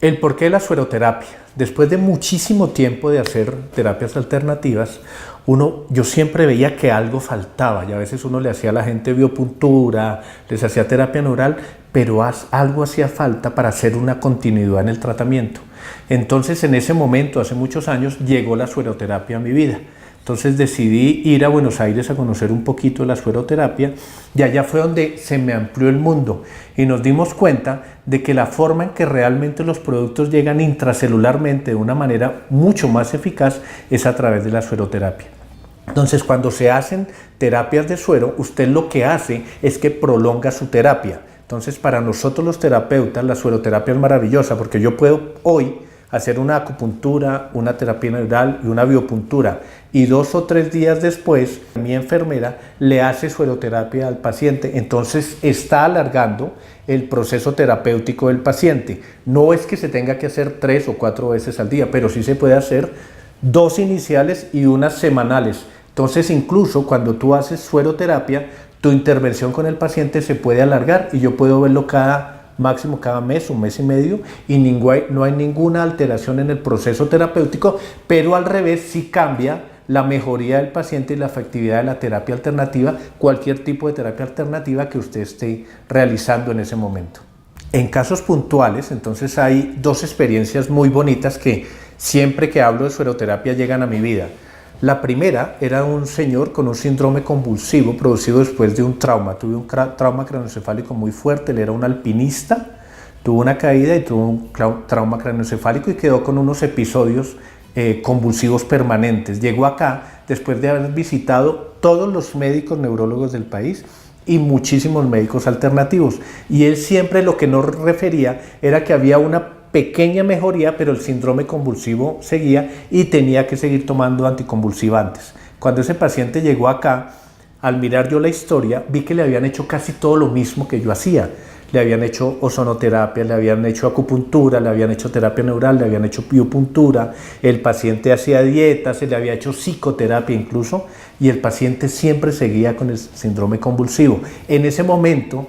El porqué de la sueroterapia. Después de muchísimo tiempo de hacer terapias alternativas, yo siempre veía que algo faltaba y a veces uno le hacía a la gente biopuntura, les hacía terapia neural, pero algo hacía falta para hacer una continuidad en el tratamiento. Entonces, en ese momento, hace muchos años, llegó la sueroterapia a mi vida. Entonces decidí ir a Buenos Aires a conocer un poquito de la sueroterapia y allá fue donde se me amplió el mundo y nos dimos cuenta de que la forma en que realmente los productos llegan intracelularmente de una manera mucho más eficaz es a través de la sueroterapia. Entonces, cuando se hacen terapias de suero, usted lo que hace es que prolonga su terapia. Entonces, para nosotros los terapeutas, la sueroterapia es maravillosa porque yo puedo hoy hacer una acupuntura, una terapia neural y una biopuntura. Y 2 o 3 días después, mi enfermera le hace sueroterapia al paciente. Entonces está alargando el proceso terapéutico del paciente. No es que se tenga que hacer 3 o 4 veces al día, pero sí se puede hacer 2 iniciales y unas semanales. Entonces, incluso cuando tú haces sueroterapia, tu intervención con el paciente se puede alargar y yo puedo verlo máximo cada mes, un mes y medio, y no hay ninguna alteración en el proceso terapéutico, pero al revés sí cambia la mejoría del paciente y la efectividad de la terapia alternativa, cualquier tipo de terapia alternativa que usted esté realizando en ese momento. En casos puntuales, entonces hay 2 experiencias muy bonitas que siempre que hablo de sueroterapia llegan a mi vida. La primera era un señor con un síndrome convulsivo producido después de un trauma. Tuve un trauma craneoencefálico muy fuerte, él era un alpinista, tuvo una caída y tuvo un trauma craneoencefálico y quedó con unos episodios convulsivos permanentes. Llegó acá después de haber visitado todos los médicos neurólogos del país y muchísimos médicos alternativos. Y él siempre lo que nos refería era que había una pequeña mejoría, pero el síndrome convulsivo seguía y tenía que seguir tomando anticonvulsivantes. Cuando ese paciente llegó acá, al mirar yo la historia, vi que le habían hecho casi todo lo mismo que yo hacía. Le habían hecho ozonoterapia, le habían hecho acupuntura, le habían hecho terapia neural, le habían hecho biopuntura, el paciente hacía dieta, se le había hecho psicoterapia incluso, y el paciente siempre seguía con el síndrome convulsivo. En ese momento,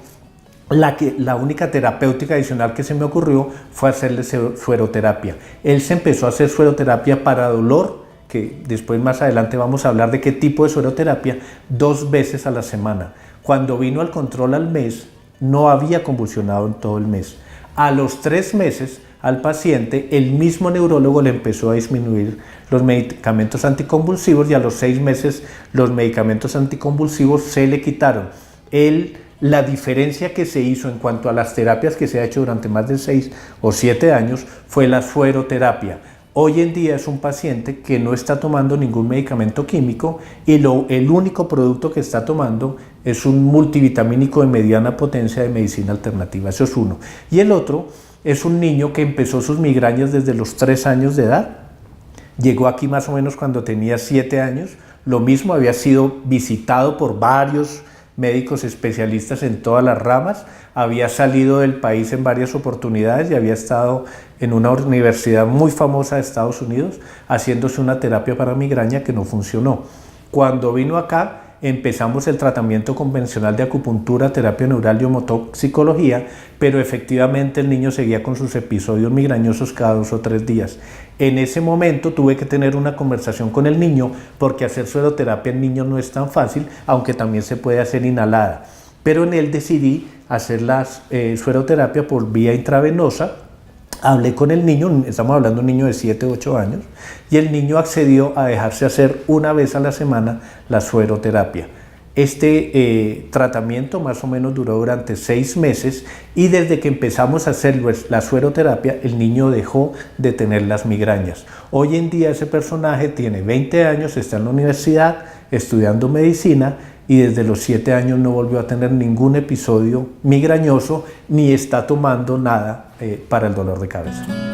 la única terapéutica adicional que se me ocurrió fue hacerle sueroterapia. Él se empezó a hacer sueroterapia para dolor, que después más adelante vamos a hablar de qué tipo de sueroterapia, 2 veces a la semana. Cuando vino al control al mes, no había convulsionado en todo el mes. A los 3 meses, al paciente, el mismo neurólogo le empezó a disminuir los medicamentos anticonvulsivos y a los 6 meses los medicamentos anticonvulsivos se le quitaron. La diferencia que se hizo en cuanto a las terapias que se ha hecho durante más de 6 o 7 años fue la sueroterapia. Hoy en día es un paciente que no está tomando ningún medicamento químico y el único producto que está tomando es un multivitamínico de mediana potencia de medicina alternativa. Eso es uno. Y el otro es un niño que empezó sus migrañas desde los 3 años de edad. Llegó aquí más o menos cuando tenía 7 años. Lo mismo, había sido visitado por varios médicos especialistas en todas las ramas, había salido del país en varias oportunidades y había estado en una universidad muy famosa de Estados Unidos haciéndose una terapia para migraña que no funcionó. Cuando vino acá empezamos el tratamiento convencional de acupuntura, terapia neural y homotoxicología, pero efectivamente el niño seguía con sus episodios migrañosos cada 2 o 3 días. En ese momento tuve que tener una conversación con el niño porque hacer sueroterapia en niños no es tan fácil, aunque también se puede hacer inhalada. Pero en él decidí hacer la sueroterapia por vía intravenosa. Hablé con el niño, estamos hablando de un niño de 7 o 8 años, y el niño accedió a dejarse hacer 1 vez a la semana la sueroterapia. Este tratamiento más o menos duró durante 6 meses y desde que empezamos a hacer la sueroterapia, el niño dejó de tener las migrañas. Hoy en día ese personaje tiene 20 años, está en la universidad estudiando medicina y desde los 7 años no volvió a tener ningún episodio migrañoso ni está tomando nada para el dolor de cabeza.